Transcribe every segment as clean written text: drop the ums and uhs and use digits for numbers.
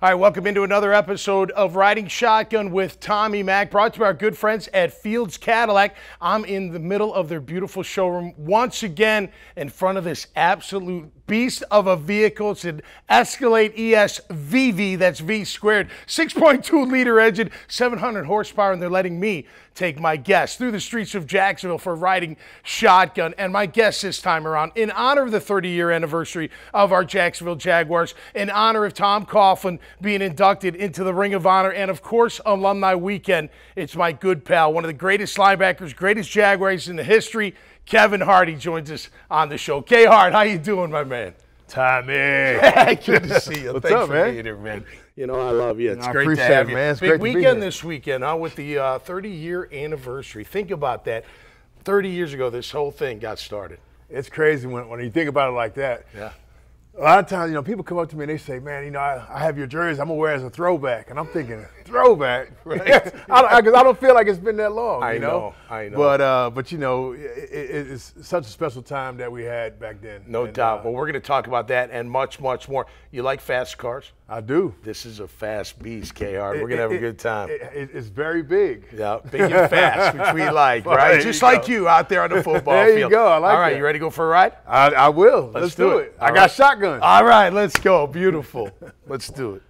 All right, welcome into another episode of Riding Shotgun with Tommy Mac, brought to you by our good friends at Fields Cadillac. I'm in the middle of their beautiful showroom once again in front of this absolute beast of a vehicle. It's an Escalade ES VV, that's V squared, 6.2 liter engine, 700 horsepower, and they're letting me take my guests through the streets of Jacksonville for Riding Shotgun. And my guest this time around, in honor of the 30-year anniversary of our Jacksonville Jaguars, in honor of Tom Coughlin being inducted into the Ring of Honor, and of course, Alumni Weekend, it's my good pal, one of the greatest linebackers, greatest Jaguars in the history, Kevin Hardy joins us on the show. K-Hard, how you doing, my man? Tommy. Good to see you. What's Thanks up, for man? being here, man. You know, I love you. It's I great to appreciate have it, you. man. It's Big great to be weekend here. this weekend, huh, with the 30-year anniversary. Think about that. 30 years ago, this whole thing got started. It's crazy when you think about it like that. Yeah. A lot of times, people come up to me and they say, man, I have your jersey. I'm going to wear it as a throwback. And I'm thinking, throwback? Right. Because I don't feel like it's been that long, I know. But it's such a special time that we had back then. No doubt. Well, we're going to talk about that and much, much more. You like fast cars? I do. This is a fast beast, K-Hard. We're going to have a good time. It's very big. Yeah, big and fast, which we like, right? Just like you out there on the football There field. you go. I like All right, that. you ready to go for a ride? I will. Let's do it. I got shotgun. All right, let's go. Beautiful. Let's do it.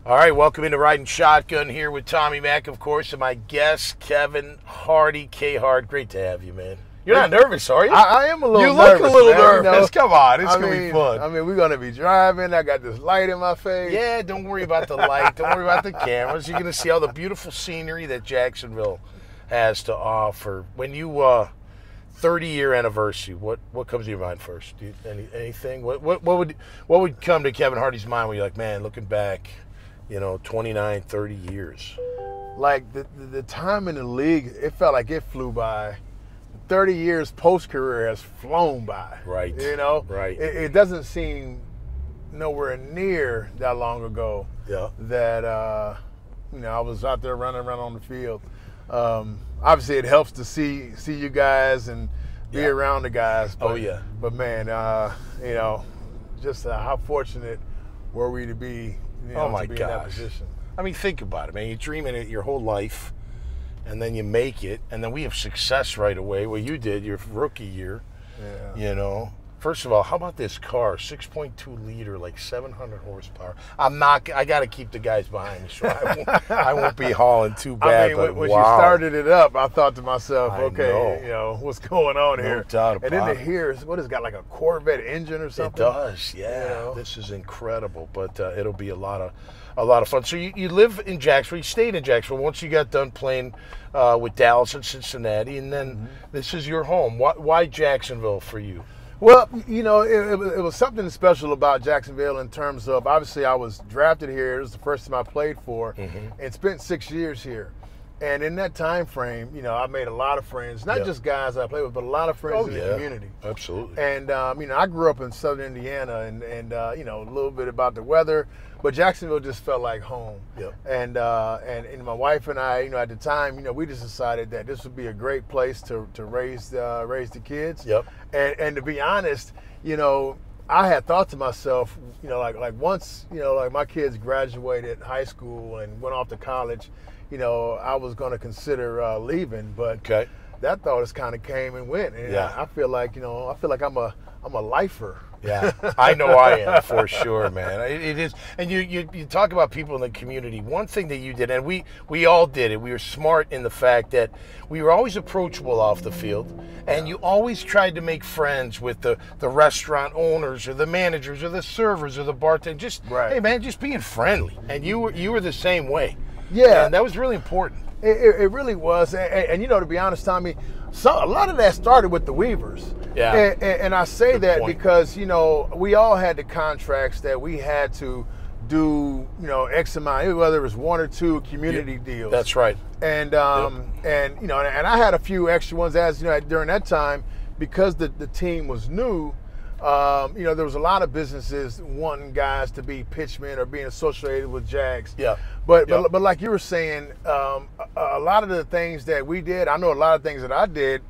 All right, welcome into Riding Shotgun here with Tommy Mac, of course, and my guest, Kevin Hardy. K-Hard, great to have you, man. You're not nervous, are you? I am a little nervous. You look a little man, nervous. Come on, it's going to be fun. I mean, we're going to be driving. I got this light in my face. Yeah, don't worry about the light. Don't worry about the cameras. You're going to see all the beautiful scenery that Jacksonville has to offer. When you 30-year anniversary, what comes to your mind first? Anything? What would come to Kevin Hardy's mind when you're like, man, looking back, 29, 30 years? Like the time in the league, it felt like it flew by. 30 years post-career has flown by. Right. Right. It doesn't seem nowhere near that long ago that, I was out there running around on the field. Obviously, it helps to see you guys and be around the guys. But, But, man, just how fortunate were we to be, oh my to be gosh. in that position. I mean, think about it, man. You're dreaming it your whole life, and then you make it, and then we have success right away. Well, you did your rookie year. Yeah. First of all, how about this car? 6.2 liter, like 700 horsepower. I got to keep the guys behind me, so I won't be hauling too bad. I mean, when you started it up, I thought to myself, what's going on here? No doubt about it. And then it. to hear, it's got like a Corvette engine or something? It does, yeah. This is incredible, but it'll be a lot of fun. So you live in Jacksonville. You stayed in Jacksonville once you got done playing with Dallas and Cincinnati, and then this is your home. Why Jacksonville for you? Well, it was something special about Jacksonville in terms of, obviously, I was drafted here. It was the first team I played for, and spent 6 years here. And in that time frame, I made a lot of friends, not just guys I played with, but a lot of friends in the community. Absolutely. And, I grew up in southern Indiana and a little bit about the weather, but Jacksonville just felt like home. Yep. And my wife and I, at the time, we just decided that this would be a great place to raise the kids. Yep. And to be honest, I had thought to myself, like once, like my kids graduated high school and went off to college, I was going to consider leaving, but that thought has kind of came and went. And I feel like, I'm a lifer. Yeah, I know I am for sure, man. It is, and you talk about people in the community. One thing that you did, and we all did it. We were smart in the fact that we were always approachable off the field, and you always tried to make friends with the restaurant owners or the managers or the servers or the bartenders. Just hey, man, just being friendly. And you were the same way. Yeah, and that was really important. It really was, and to be honest, Tommy, a lot of that started with the Weavers. Yeah, and I say that because we all had the contracts that we had to do, X amount, whether it was 1 or 2 community deals. That's right. And and I had a few extra ones during that time because the team was new. There was a lot of businesses wanting guys to be pitchmen or being associated with Jags. Yeah. But like you were saying, a lot of the things that we did, I know a lot of things that I did,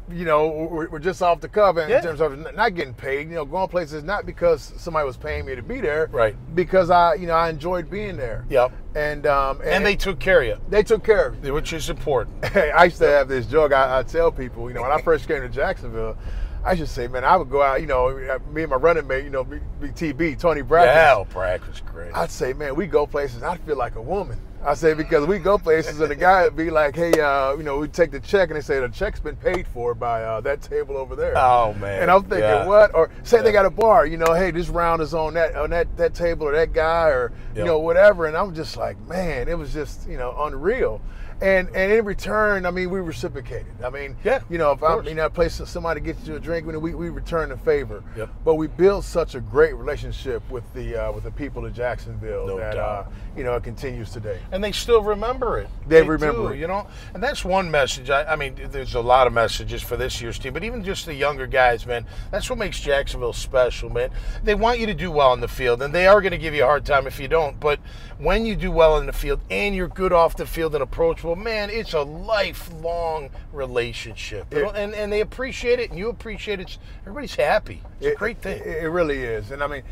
we're just off the cuff in terms of not getting paid. Going places not because somebody was paying me to be there, right? Because I enjoyed being there. Yep. And they took care of you. They took care of you, which is important. I used to have this joke. I tell people, when I first came to Jacksonville, I should say, man, I would go out, me and my running mate, TB, Tony Brackett. Yeah, Brackett's great. I'd say, man, we go places, I'd feel like a woman. I say, because we go places and the guy would be like, hey, we take the check and they say the check's been paid for by that table over there. Oh, man. And I'm thinking, what? Or say they got a bar, hey, this round is on that table or that guy or, whatever. And I'm just like, man, it was just, unreal. And in return, I mean, we reciprocated. I mean, if I'm in that place, somebody gets you a drink, we return the favor. Yep. But we built such a great relationship with the people of Jacksonville that it continues today. And they still remember it. They remember it. And that's one message. I mean, there's a lot of messages for this year's team, but even just the younger guys, man, that's what makes Jacksonville special, man. They want you to do well in the field, and they are going to give you a hard time if you don't. But when you do well in the field and you're good off the field and approachable, man, it's a lifelong relationship. And they appreciate it, and you appreciate it. Everybody's happy. It's a great thing. It really is. And I mean,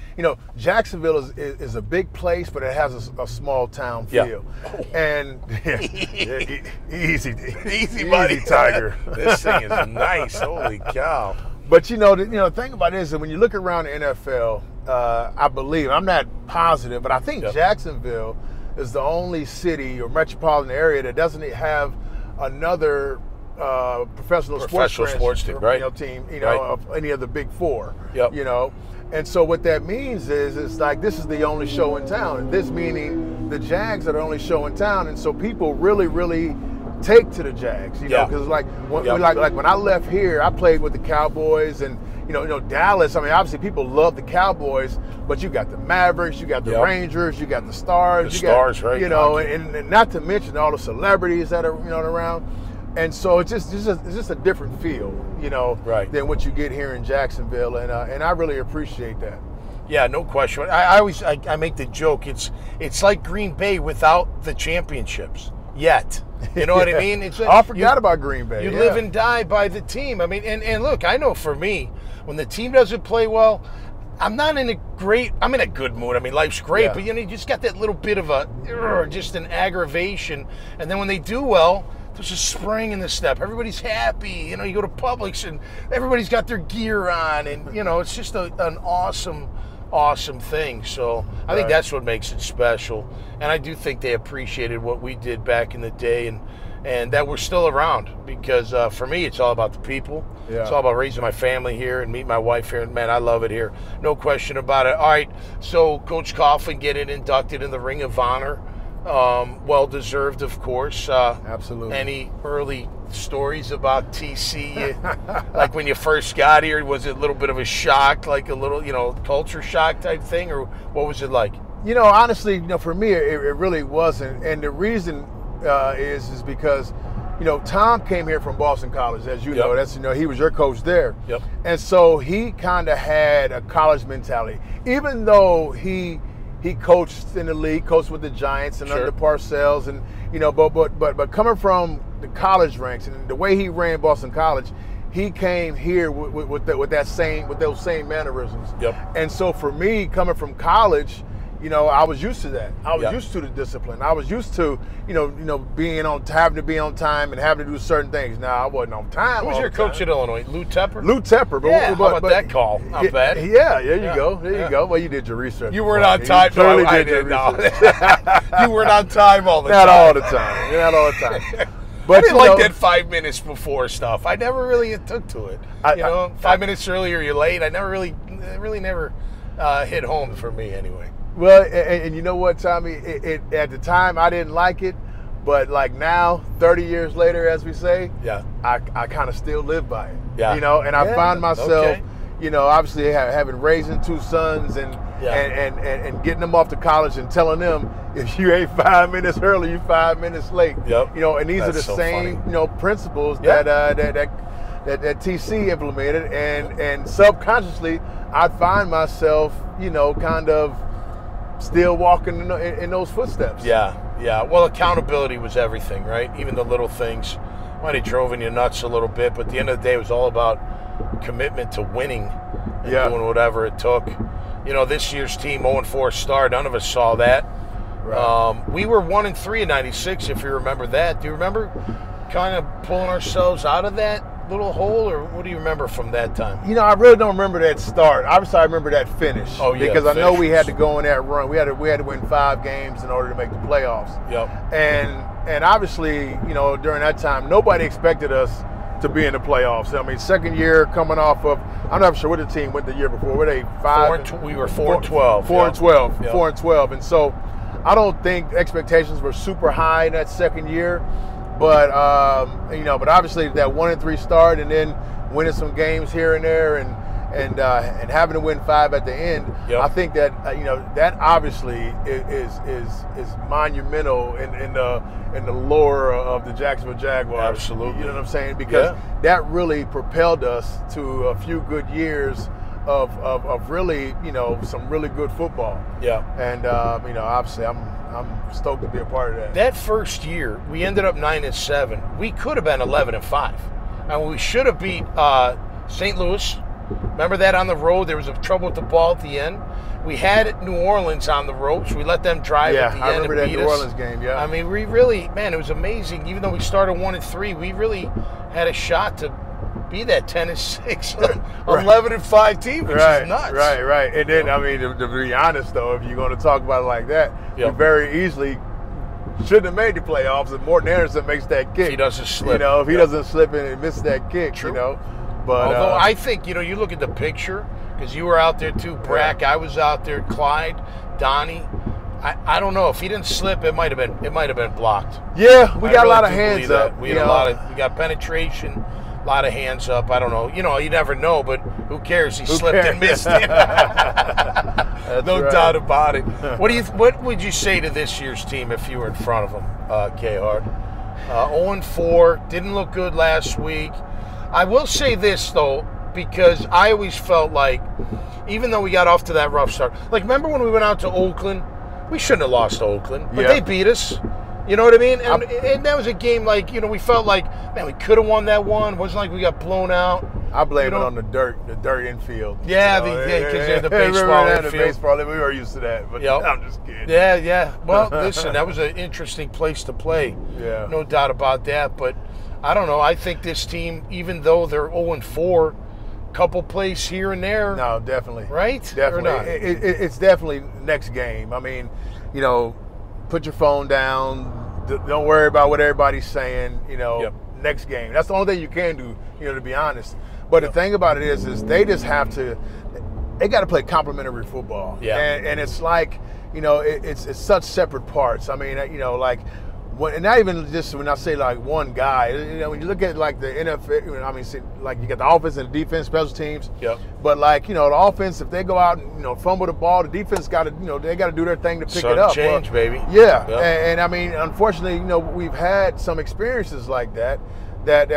Jacksonville is a big place, but it has a small town feel. Yeah. And easy, buddy. Tiger. This thing is nice. Holy cow. But the thing about it is that when you look around the NFL, I believe, I'm not positive, but I think Jacksonville is the only city or metropolitan area that doesn't have another professional sports team, right? Team, of any of the big 4. Yep. And so what that means is it's like this is the only show in town. And this meaning the Jags are the only show in town, and so people really, really take to the Jags, because like when I left here, I played with the Cowboys and Dallas. I mean, obviously people love the Cowboys, but you got the Mavericks, you got the Rangers, you got the Stars, right? And not to mention all the celebrities that are around. And so it's just a different feel, than what you get here in Jacksonville, and I really appreciate that. Yeah, no question. I always make the joke. It's like Green Bay without the championships yet. You know what I mean? I forgot about Green Bay. You live and die by the team. I mean, and look, I know for me, when the team doesn't play well, I'm in a good mood. I mean, life's great, but you just got that little bit of just an aggravation. And then when they do well, there's a spring in the step. Everybody's happy. You go to Publix and everybody's got their gear on, and it's just an awesome thing. So I think that's what makes it special. And I do think they appreciated what we did back in the day, and that we're still around, because for me, it's all about the people. Yeah. It's all about raising my family here and meeting my wife here. And man, I love it here. No question about it. All right, so Coach Coughlin getting inducted in the Ring of Honor. Well-deserved, of course. Absolutely. Any early stories about TC? Like when you first got here, was it a little bit of a shock, like a little, culture shock type thing, or what was it like? Honestly, for me, it really wasn't. And the reason is because, Tom came here from Boston College, as you know. That's he was your coach there. Yep. And so he kind of had a college mentality, even though he coached in the league, coached with the Giants and under Parcells, and but coming from the college ranks and the way he ran Boston College, he came here with those same mannerisms. Yep. And so for me, coming from college, I was used to that. I was used to the discipline. I was used to, having to be on time and having to do certain things. Now I wasn't on time. Who was your coach at Illinois? Lou Tepper? Lou Tepper. How about that call? Not bad. Yeah, there you go. There you go. Well, you did your research. You weren't on time. You You weren't on time all the time. Not all the time. Not all the time. But I didn't like that 5 minutes before stuff. I never really took to it. 5 minutes earlier, you're late. I never really never hit home for me anyway. Well, and you know what, Tommy? At the time, I didn't like it. But like now, 30 years later, as we say, I kind of still live by it. Yeah. And I find myself, obviously having raising 2 sons and getting them off to college and telling them if you ain't 5 minutes early, you 5 minutes late. Yep. And these are the same, principles that TC implemented, and subconsciously, I find myself, kind of still walking in those footsteps. Yeah. Well, accountability was everything, right? Even the little things might have driven you nuts a little bit, but at the end of the day, it was all about commitment to winning and doing whatever it took. This year's team 0-4 start. None of us saw that. Right. We were 1-3 in '96, if you remember that. Do you remember kind of pulling ourselves out of that little hole, or what do you remember from that time? I really don't remember that start. Obviously, I remember that finish. Oh, yeah, because I know we had to go on that run. We had to win 5 games in order to make the playoffs. Yep. And obviously, during that time, nobody expected us to be in the playoffs. I mean, second year coming off of, I'm not sure what the team went the year before. Were they 5? We were 4-12. 4-12. 4-12. And so, I don't think expectations were super high in that second year. But but obviously that 1-3 start, and then winning some games here and there, and having to win 5 at the end. Yep. I think that that obviously is monumental in the lore of the Jacksonville Jaguars. Absolutely. You know what I'm saying? Because that really propelled us to a few good years of really some really good football. Yeah. And obviously I'm stoked to be a part of that. That first year, we ended up 9-7. We could have been 11-5, and we should have beat St. Louis. Remember that on the road? There was trouble with the ball at the end. We had New Orleans on the ropes. We let them drive at the end. I remember that New Orleans game. Yeah. I mean, we really, man, it was amazing. Even though we started 1-3, we really had a shot to be that 10-6, 11-5 team, which is nuts. Right. And then, I mean, to be honest, though, if you're going to talk about it like that, you very easily shouldn't have made the playoffs if Morton Anderson makes that kick. If he doesn't slip. If he doesn't slip and miss that kick, True. But although I think, you look at the picture, because you were out there too, Brack, I was out there, Clyde, Donnie. I don't know if he didn't slip, it might have been blocked. Yeah, we got a lot of hands up. We got penetration. A lot of hands up. I don't know. You never know, but who cares? He slipped and missed it. No doubt about it. What would you say to this year's team if you were in front of them, K-Hard? 0-4, didn't look good last week. I will say this, though, because I always felt like, even though we got off to that rough start, like, remember when we went out to Oakland? We shouldn't have lost to Oakland, but they beat us. You know what I mean? And that was a game like, we felt like, man, we could have won that one. It wasn't like we got blown out. I blame it on the dirt infield. Yeah, because they're the baseball infield. We were used to that, but I'm just kidding. Yeah. Well, listen, that was an interesting place to play. Yeah. No doubt about that. But I don't know. I think this team, even though they're 0-4, couple plays here and there. No, definitely. Right? Definitely. Or not? It's definitely next game. I mean, put your phone down. Don't worry about what everybody's saying. Next game. That's the only thing you can do. To be honest. But the thing about it is they just have to. They got to play complementary football. Yeah. And it's like it's such separate parts. I mean, like. And not even just when I say like one guy, when you look at like the NFL, I mean, like you got the offense and the defense, special teams. Yep. But like the offense, if they go out and fumble the ball, the defense got to they got to do their thing to pick it up. Change, baby. Yeah. Yep. And I mean, unfortunately, we've had some experiences like that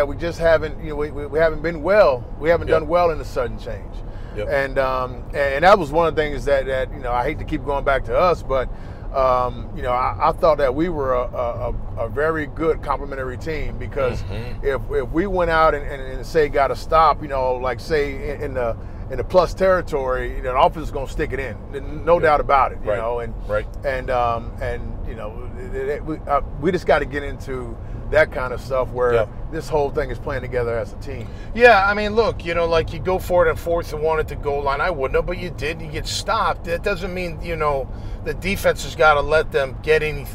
we just haven't we haven't been well. We haven't done well in the sudden change. Yep. And that was one of the things that I hate to keep going back to us, but. I thought that we were a very good complementary team because if we went out and say got a stop, like say in the in the plus territory, you know, the offense is going to stick it in, no doubt about it. You know, and you know, we just got to get into that kind of stuff where this whole thing is playing together as a team. Yeah, I mean, look, you know, like you go for it on 4th and 1 at the goal line. I wouldn't have, but you did. You get stopped. That doesn't mean, you know, the defense has got to let them get any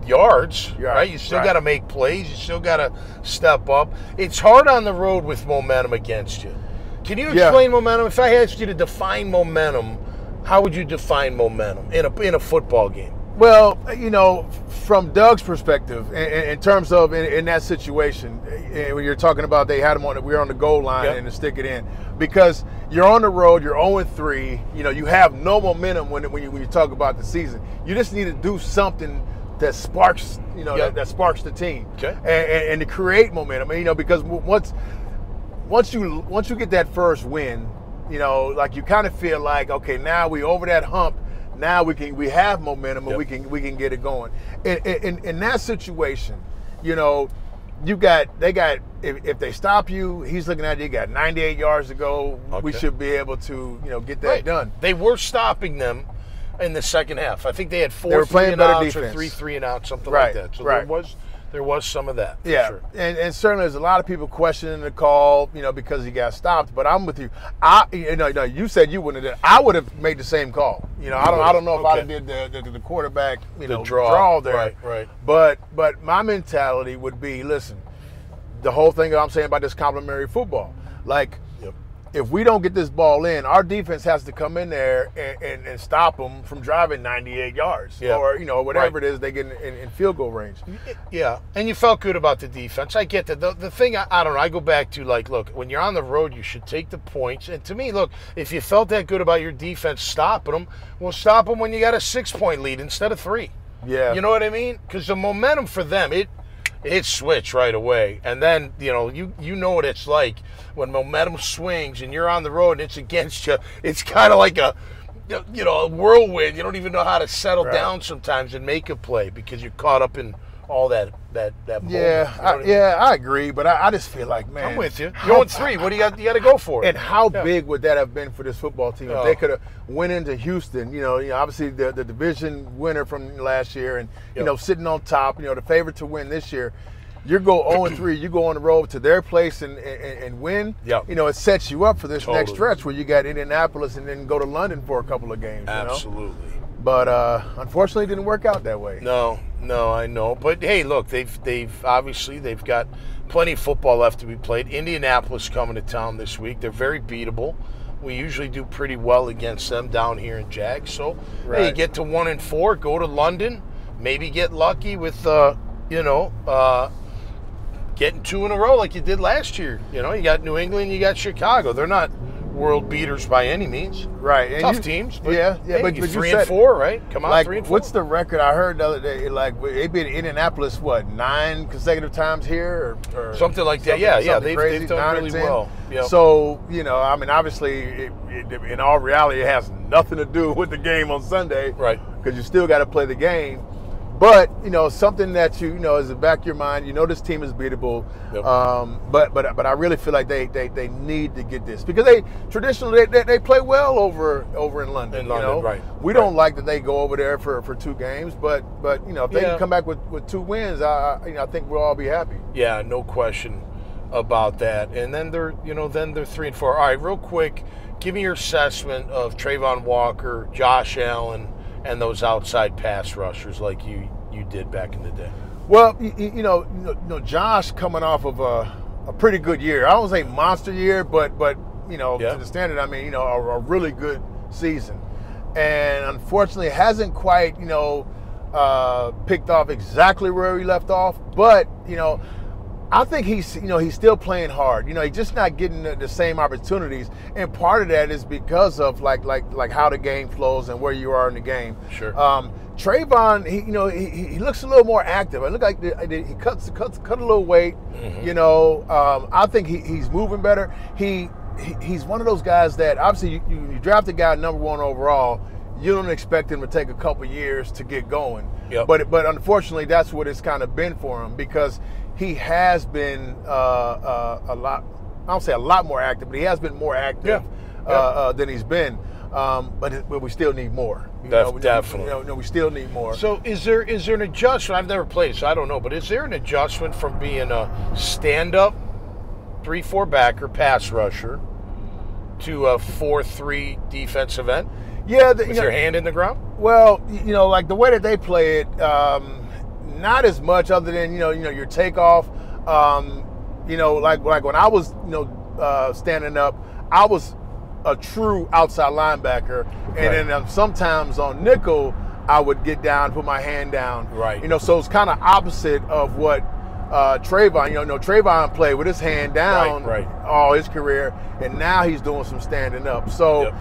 yards, right? You still got to make plays. You still got to step up. It's hard on the road with momentum against you. Can you explain momentum? If I asked you to define momentum, how would you define momentum in a football game? Well, you know, from Doug's perspective, in terms of in that situation, when you're talking about they had him on, we were on the goal line and to stick it in, because you're on the road, you're 0-3, you know, you have no momentum when you talk about the season. You just need to do something that sparks, you know, that sparks the team, and to create momentum. You know, because once you get that first win, you know, like you kind of feel like, okay, now we over that hump. Now we have momentum and we can get it going. In that situation, you know, if they stop you, he's looking at you got 98 yards to go. We should be able to, you know, get that done. They were stopping them in the second half. I think they had 4 they were playing better defense. Or 3 3-and-out, something like that. So there was some of that. Sure. And certainly there's a lot of people questioning the call, you know, because he got stopped. But I'm with you. You said you wouldn't have done it. I would have made the same call. You know, I don't know if I did the quarterback, you know, draw there. Right. But my mentality would be, listen, the whole thing that I'm saying about this complementary football, like, if we don't get this ball in, our defense has to come in there and stop them from driving 98 yards or, you know, whatever it is they get in field goal range. Yeah, and you felt good about the defense. I get that. The thing, I don't know, I go back to, like, look, when you're on the road, you should take the points. And to me, look, if you felt that good about your defense stopping them, well, stop them when you got a 6-point lead instead of 3. Yeah. You know what I mean? Because the momentum for them, it switched right away. And then, you know, you know what it's like when momentum swings and you're on the road and it's against you. It's kind of like a whirlwind. You don't even know how to settle down sometimes and make a play because you're caught up in all that moment. Yeah, I agree, but I just feel like, man, I'm with you. You're on 3. What do you got to go for? And how big would that have been for this football team if they could have went into Houston? You know, obviously the division winner from last year, and you know, sitting on top. You know, the favorite to win this year. You go 0-3. You go on the road to their place and win. You know, it sets you up for this next stretch where you got Indianapolis and then go to London for a couple of games. Absolutely. You know? But unfortunately, it didn't work out that way. No, I know. But hey, look, they've obviously got plenty of football left to be played. Indianapolis coming to town this week. They're very beatable. We usually do pretty well against them down here in Jags. So hey, you get to 1-4, go to London, maybe get lucky with getting 2 in a row like you did last year. You know, you got New England, you got Chicago. They're not world beaters by any means. Right. And tough teams. But, but you 3-4, right? Come on, like, 3-4. What's the record? I heard the other day, like, they've been in Indianapolis, 9 consecutive times here? Or something like that. Yeah. They've done really well. Yep. So, you know, I mean, obviously, in all reality, it has nothing to do with the game on Sunday. Right. Because you still got to play the game. But, you know, something that you know is in the back of your mind, you know this team is beatable. Yep. But I really feel like they need to get this. Because they traditionally they play well over in London. Right. We don't like that they go over there for 2 games, but you know, if they can come back with 2 wins, I think we'll all be happy. Yeah, no question about that. And then they're 3-4. All right, real quick, give me your assessment of Trayvon Walker, Josh Allen, and those outside pass rushers like you did back in the day. Well, you know, Josh coming off of a pretty good year. I don't say monster year, but you know, to the standard, I mean, you know, a really good season. And unfortunately, hasn't quite, you know, picked off exactly where he left off. But, you know, I think he's still playing hard. You know, he's just not getting the same opportunities, and part of that is because of like how the game flows and where you are in the game. Sure. Trayvon, he looks a little more active. I look like he cut a little weight. Mm-hmm. You know, I think he's moving better. He's one of those guys that obviously you draft a guy number 1 overall. You don't expect him to take a couple years to get going. Yep. But unfortunately, that's what it's kind of been for him, because he has been a lot. I don't say a lot more active, but he has been more active than he's been. But we still need more. Definitely. We still need more. So is there an adjustment? I've never played, so I don't know. But is there an adjustment from being a stand-up 3-4 backer, pass rusher, to a 4-3 defensive end? Yeah, with your hand in the ground. Well, like the way that they play it, not as much, other than your takeoff. Like when I was standing up, I was a true outside linebacker, and then sometimes on nickel I would get down, put my hand down. Right. So it's kind of opposite of what Trayvon. Trayvon played with his hand down all his career, and now he's doing some standing up. So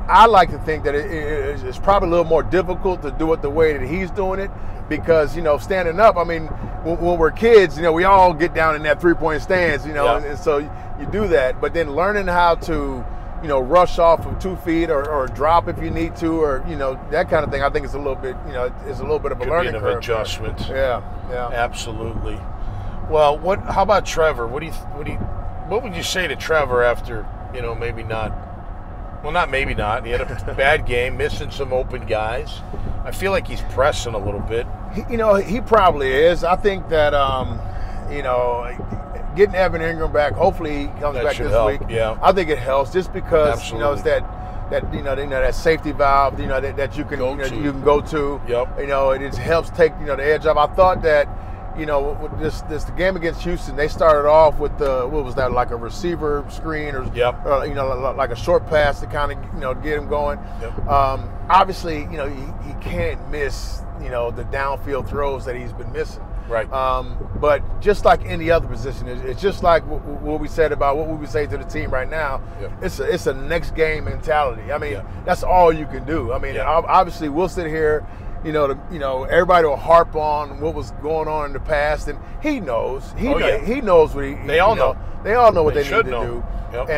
I like to think that it's probably a little more difficult to do it the way that he's doing it, because standing up, I mean, when we're kids, we all get down in that 3-point stance, and so you do that. But then learning how to rush off of 2 feet or drop if you need to, or that kind of thing, I think it's a little bit it's a little bit of a learning curve. Adjustment. Yeah, Absolutely. Well, how about Trevor? What would you say to Trevor after maybe not? Well, not maybe not. He had a bad game, missing some open guys. I feel like he's pressing a little bit. He probably is. I think that getting Evan Ingram back, hopefully he comes back this week. Yeah, I think it helps, just because Absolutely. It's that safety valve that you can you can go to. Yep. It just helps take the edge off. I thought that with this the game against Houston, they started off with what was that, like a receiver screen or like a short pass to kind of get him going. Yep. Obviously he can't miss the downfield throws that he's been missing. Right. But just like any other position, it's just like what we said about what we would say to the team right now. Yep. It's a next game mentality. I mean, that's all you can do. I mean, obviously we'll sit here, everybody will harp on what was going on in the past, and he knows. He knows what They all know. They all know what they need to know. do. Yep.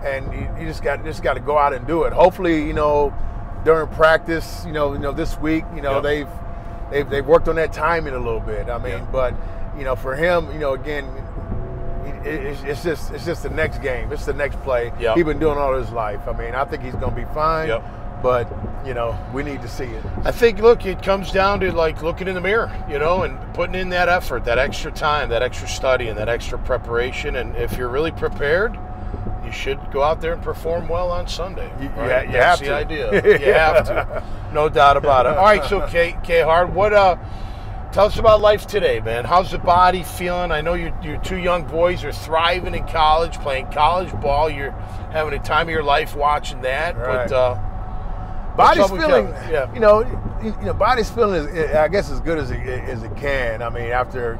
And you just got to go out and do it. Hopefully, during practice, this week, they've worked on that timing a little bit. I mean, but for him, again, it's just the next game. It's the next play. Yep. He's been doing all his life. I mean, I think he's going to be fine. Yep. But we need to see it. I think, look, it comes down to like looking in the mirror, and putting in that effort, that extra time, that extra study, and that extra preparation. And if you're really prepared, you should go out there and perform well on Sunday. Right? You have That's to. the idea. You have to. No doubt about it. All right, so K Hard, tell us about life today, man. How's the body feeling? I know your 2 young boys are thriving in college, playing college ball. You're having a time of your life watching that. Right. But body's feeling, body's feeling, I guess, as good as it can. I mean, after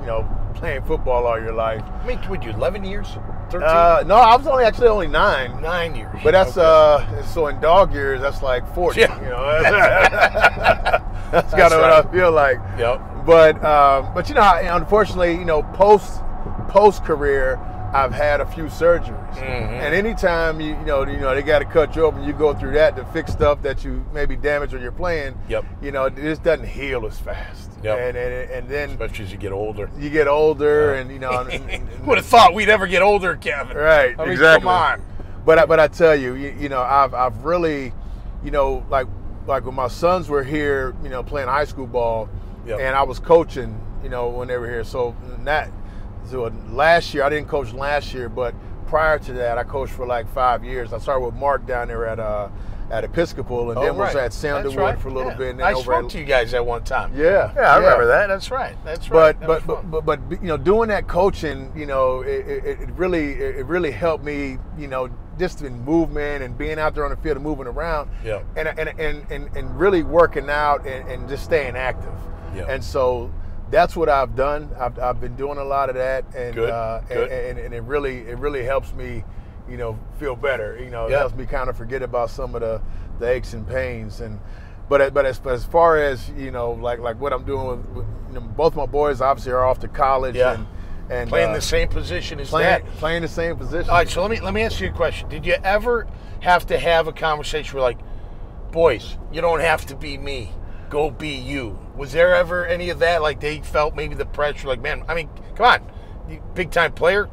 playing football all your life. I mean, would you 11 years? 13? No, I was only 9. 9 years. But that's so in dog years, that's like 40. Yeah. That's kind of what I feel like. Yep. But unfortunately, post career, I've had a few surgeries, and anytime they got to cut you open, you go through that to fix stuff that you maybe damaged when you're playing. Yep. It just doesn't heal as fast. Yep. And then especially as you get older. You get older, and would have thought we'd ever get older, Kevin. Right. I mean, exactly. Come on. But I tell you, I've really, like when my sons were here, playing high school ball, and I was coaching, when they were here. So last year, I didn't coach last year, but prior to that, I coached for like 5 years. I started with Mark down there at Episcopal, and then was at Sandalwood for a little bit. And then I spoke to you guys at one time. Yeah, I remember that. That's right. But doing that coaching, it really helped me, just in movement and being out there on the field and moving around, and really working out and just staying active. Yeah. And so that's what I've done. I've been doing a lot of that, and Good. And it really helps me, feel better. It helps me kind of forget about some of the aches and pains. But as far as like what I'm doing with both my boys obviously are off to college and playing the same position as playing the same position. All right, so let me ask you a question. Did you ever have to have a conversation where, like, boys, you don't have to be me, go be you? Was there ever any of that? Like, they felt maybe the pressure, like, man, I mean, come on, big time player,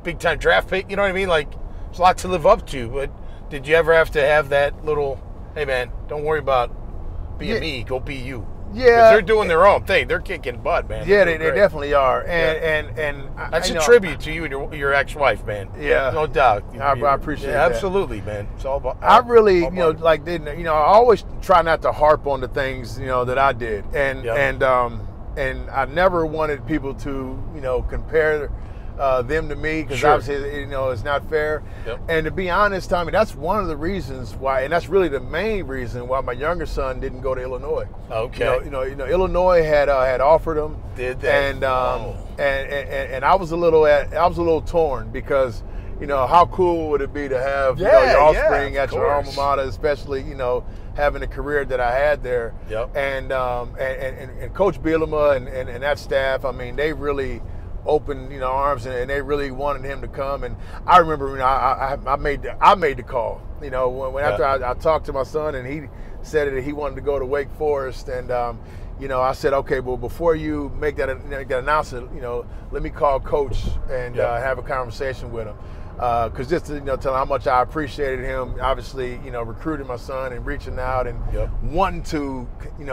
big time draft pick, you know what I mean? Like, there's a lot to live up to. But Did you ever have to have that little, hey man, don't worry about being me, go be you? Yeah, they're doing their own thing. They're kicking butt, man. Yeah, they definitely are, and that's a tribute to you and your ex-wife, man. Yeah, no doubt. I appreciate that. Absolutely, man. It's all about. I really, I always try not to harp on the things that I did, and I never wanted people to compare them to me, because obviously it's not fair. Yep. And to be honest, Tommy, that's one of the reasons why, and that's really the main reason why my younger son didn't go to Illinois. Okay. Illinois had offered him. Did they? And and I was a little torn, because how cool would it be to have your offspring at your alma mater, especially having the career that I had there. Yep. And Coach Bielema and that staff, I mean, they really opened arms, and they really wanted him to come. And I remember I made the call when after I talked to my son, and he said that he wanted to go to Wake Forest, and I said, okay, well, before you make that announcement, let me call Coach and have a conversation with him, because just to tell him how much I appreciated him, obviously recruiting my son and reaching out and wanting to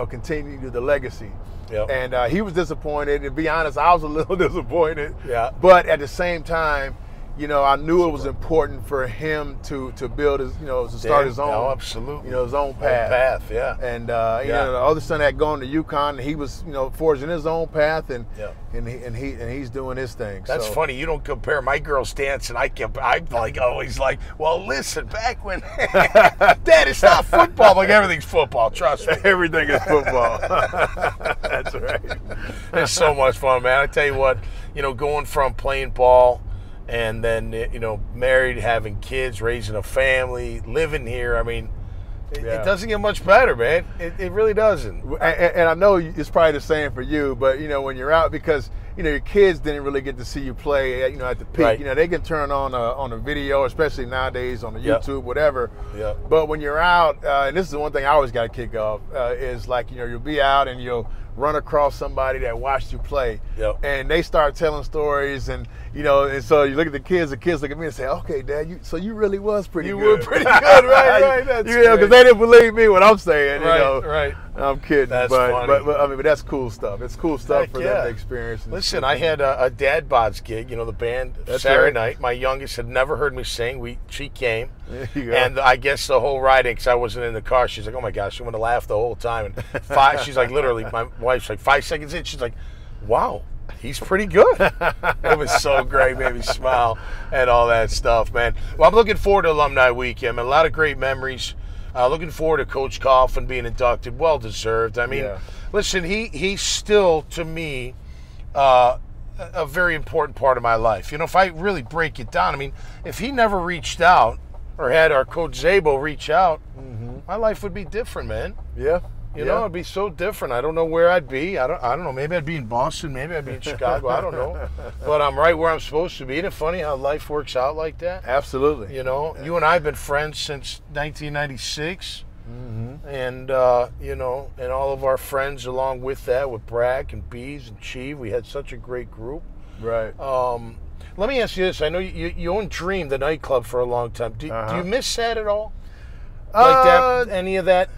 continue the legacy. Yep. And he was disappointed. To be honest, I was a little disappointed. Yeah. But at the same time, I knew it was important for him to build his, to start his own, absolutely, his own path. And the other son had gone to UConn, and he was, forging his own path, and he's doing his thing. That's funny. You don't compare my girls dance, and I'm always like, well, listen, back when, Dad, it's not football. Like, everything's football. Trust me, everything is football. That's right. It's so much fun, man. I tell you what, going from playing ball, and then, married, having kids, raising a family, living here. I mean, it doesn't get much better, man. It really doesn't. And I know it's probably the same for you, but, when you're out, because, your kids didn't really get to see you play, at the peak. Right. They can turn on a video, especially nowadays on the YouTube, whatever. Yeah. But when you're out, and this is the one thing I always got to kick off, is like, you'll be out and you'll run across somebody that watched you play, and they start telling stories, and and so you look at the kids look at me and say, okay, Dad, so you really was pretty good. You were pretty good, right, that's because they didn't believe me what I'm saying, right. I'm kidding. That's funny. But that's cool stuff. It's cool stuff for them to experience. Listen, I had a dad bods gig, the band, Saturday night. My youngest had never heard me sing. She came, and I guess the whole riding, because I wasn't in the car, she's like, oh my gosh, she wanted to laugh the whole time. And she's like, literally, my wife's like, 5 seconds in, she's like, wow, he's pretty good. It was so great, made me smile and all that stuff, man. Well, I'm looking forward to Alumni Weekend, man. A lot of great memories. Looking forward to Coach Coughlin being inducted. Well deserved. I mean, listen, he's still, to me, a very important part of my life. If I really break it down, I mean, if he never reached out or had our Coach Zabo reach out, my life would be different, man. Yeah. It'd be so different. I don't know where I'd be. I don't know. Maybe I'd be in Boston. Maybe I'd be in Chicago. I don't know. But I'm right where I'm supposed to be. Isn't it funny how life works out like that? Absolutely. You and I have been friends since 1996. And, and all of our friends along with that, with Brack and Bees and Chief, we had such a great group. Right. Let me ask you this. I know you owned Dream, the nightclub, for a long time. Do you miss that at all? Like that? Any of that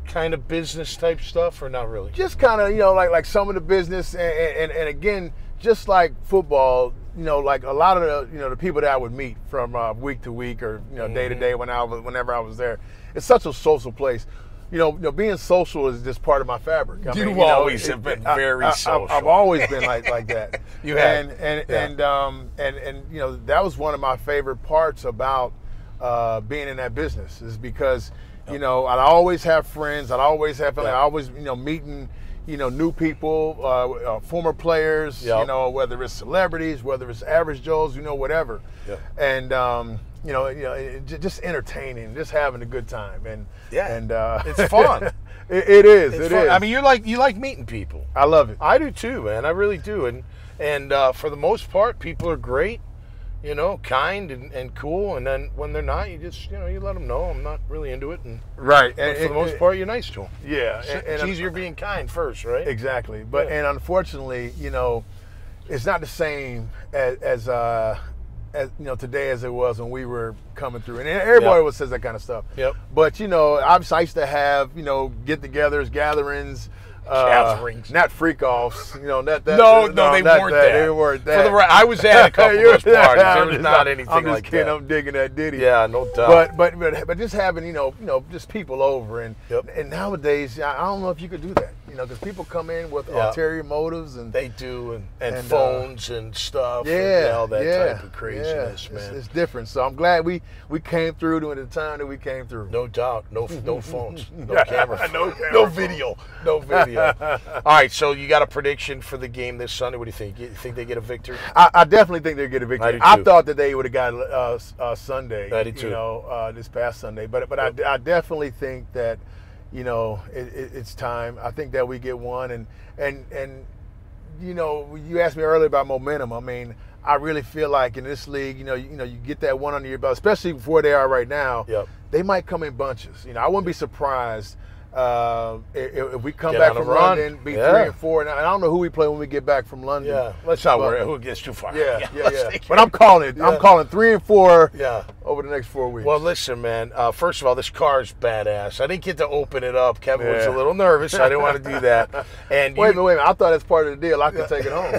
kind of business type stuff, or not really? Just kind of, like some of the business, and again, just like football, like a lot of the, the people that I would meet from week to week, or day to day whenever I was there. It's such a social place. Being social is just part of my fabric. You always have been very social. I've always been like that. You have. And that was one of my favorite parts about being in that business, is because I'd always have friends. I'd always have family. I always, meeting, new people, former players, whether it's celebrities, whether it's average Joes, whatever. And, just entertaining, just having a good time. And it's fun. It is. It is. I mean, you like meeting people. I love it. I do too, man. I really do. And for the most part, people are great. Kind and cool, and then when they're not, you just, you let them know I'm not really into it, and right. But for the most part, you're nice to them. Yeah, it's easier being kind first, right? Exactly. But and unfortunately, it's not the same as as today as it was when we were coming through, and everybody says that kind of stuff. Yep. But obviously I used to have get-togethers, gatherings. Not freak-offs. No, they weren't that. They weren't that. For the I was at a couple of those parties. There was not anything like kidding, that. I'm digging that ditty. Yeah, no doubt. But just having just people over, and nowadays I don't know if you could do that. Because people come in with ulterior motives, and they do, and phones and stuff. Yeah, and all that type of craziness, man. It's different. So I'm glad we came through during the time that we came through. No doubt. No phones. No camera. No video. No video. All right, so you got a prediction for the game this Sunday. What do you think? You think they get a victory? I definitely think they get a victory. I thought that they would have got Sunday. I did too. This past Sunday. But I definitely think that it's time. I think that we get one, and you asked me earlier about momentum. I mean, I really feel like in this league, you get that one under your belt, especially where they are right now. Yep. They might come in bunches. I wouldn't be surprised if we come back from London, be 3-4. And I don't know who we play when we get back from London. Yeah, let's not worry who gets too far. Yeah. But I'm calling it. I'm calling 3-4. Yeah. Over the next 4 weeks. Well, listen, man. First of all, this car is badass. I didn't get to open it up. Kevin was a little nervous. I didn't want to do that. And wait a minute. I thought that's part of the deal. I could take it home.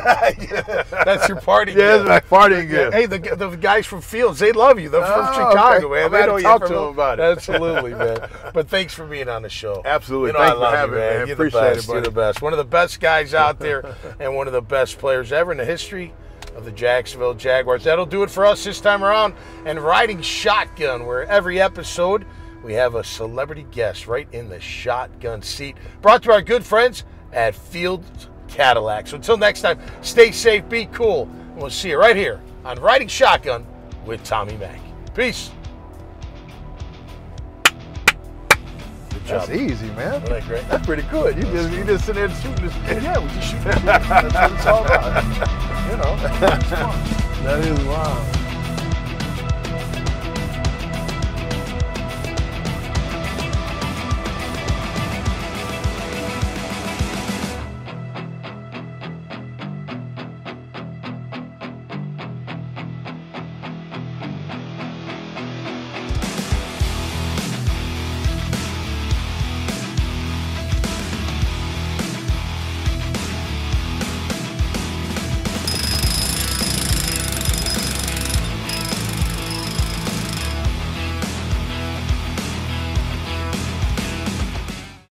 That's your party gift. Yeah, that's my partying gift. Hey, the guys from Fields, they love you. They're from Chicago, man. They don't talk to them about it. Absolutely, man. But thanks for being on the show. Absolutely. Thanks for having me, man. You're Appreciate the best. it, buddy. You're the best. One of the best guys out there, and one of the best players ever in the history of the Jacksonville Jaguars. That'll do it for us this time around. And Riding Shotgun, where every episode we have a celebrity guest right in the shotgun seat. Brought to our good friends at Fields Cadillac. So until next time, stay safe, be cool, and we'll see you right here on Riding Shotgun with Tommy Mack. Peace. That's easy, man. Isn't that great? That's pretty good. You just sit there and shooting this. Yeah, we just shoot. That's what it's all about. That's fun. That is wild.